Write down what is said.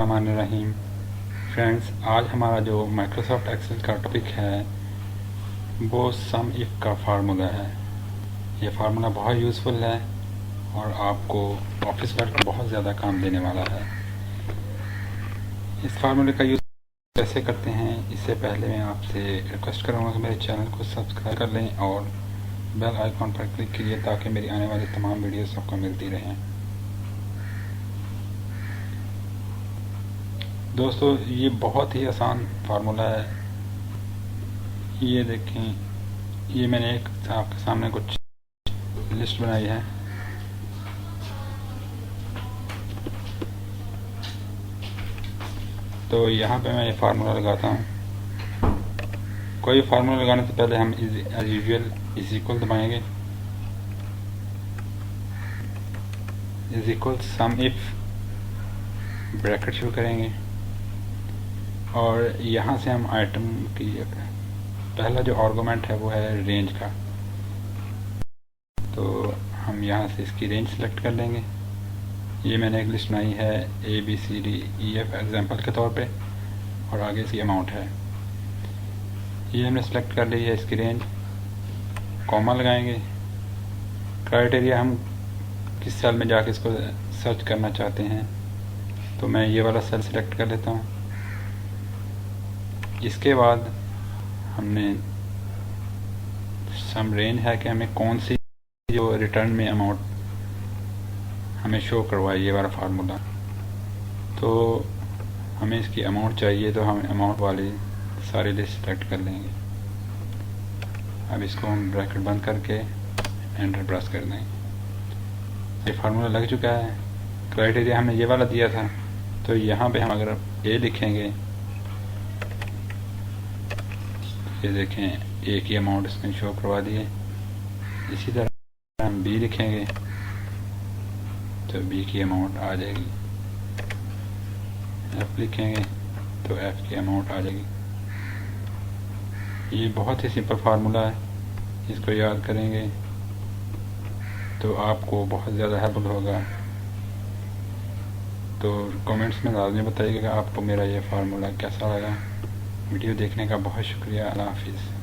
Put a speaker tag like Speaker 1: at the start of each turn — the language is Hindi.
Speaker 1: बिस्मिल्लाहिर्रहमानिर्रहीम। फ्रेंड्स, आज हमारा जो माइक्रोसॉफ्ट एक्सेल का टॉपिक है वो सम इफ़ का फार्मूला है। ये फार्मूला बहुत यूज़फुल है और आपको ऑफिस वर्क में बहुत ज़्यादा काम देने वाला है। इस फार्मूले का यूज़ कैसे करते हैं, इससे पहले मैं आपसे रिक्वेस्ट करूँगा कि मेरे चैनल को सब्सक्राइब कर लें और बेल आइकॉन पर क्लिक कीजिए ताकि मेरी आने वाली तमाम वीडियोस आपको मिलती रहें। दोस्तों, ये बहुत ही आसान फार्मूला है। ये देखें, ये मैंने एक आपके सामने कुछ लिस्ट बनाई है। तो यहाँ पे मैं ये फार्मूला लगाता हूँ। कोई फार्मूला लगाने से पहले हम एज यूजुअल इज इक्वल दबाएंगे। Is equal some if bracket शुरू करेंगे और यहाँ से हम आइटम की पहला जो आर्गुमेंट है वो है रेंज का। तो हम यहाँ से इसकी रेंज सेलेक्ट कर लेंगे। ये मैंने एक लिस्ट बनाई है ABCDEF एग्जाम्पल के तौर पे और आगे इसकी अमाउंट है। ये हमने सेलेक्ट कर ली है इसकी रेंज। कॉमा लगाएंगे। क्राइटेरिया हम किस सेल में जाके इसको सर्च करना चाहते हैं, तो मैं ये वाला सेल सेलेक्ट कर लेता हूँ। इसके बाद हमने सम रेंज है कि हमें कौन सी जो रिटर्न में अमाउंट हमें शो करवाए, ये वाला फार्मूला। तो हमें इसकी अमाउंट चाहिए, तो हम अमाउंट वाली सारी लिस्ट सेलेक्ट कर लेंगे। अब इसको हम ब्रैकेट बंद करके एंटर प्रेस कर देंगे। ये फार्मूला लग चुका है। क्राइटेरिया हमने ये वाला दिया था, तो यहाँ पे हम अगर ए लिखेंगे, ये देखें ए की अमाउंट इसने शो करवा दी है। इसी तरह हम बी लिखेंगे तो बी की अमाउंट आ जाएगी। एफ लिखेंगे तो एफ की अमाउंट आ जाएगी। ये बहुत ही सिंपल फार्मूला है। इसको याद करेंगे तो आपको बहुत ज़्यादा हेल्पफुल होगा। तो कमेंट्स में लाजमी बताइएगा आपको मेरा ये फार्मूला कैसा लगा। वीडियो देखने का बहुत शुक्रिया। अल्लाह हाफिज़।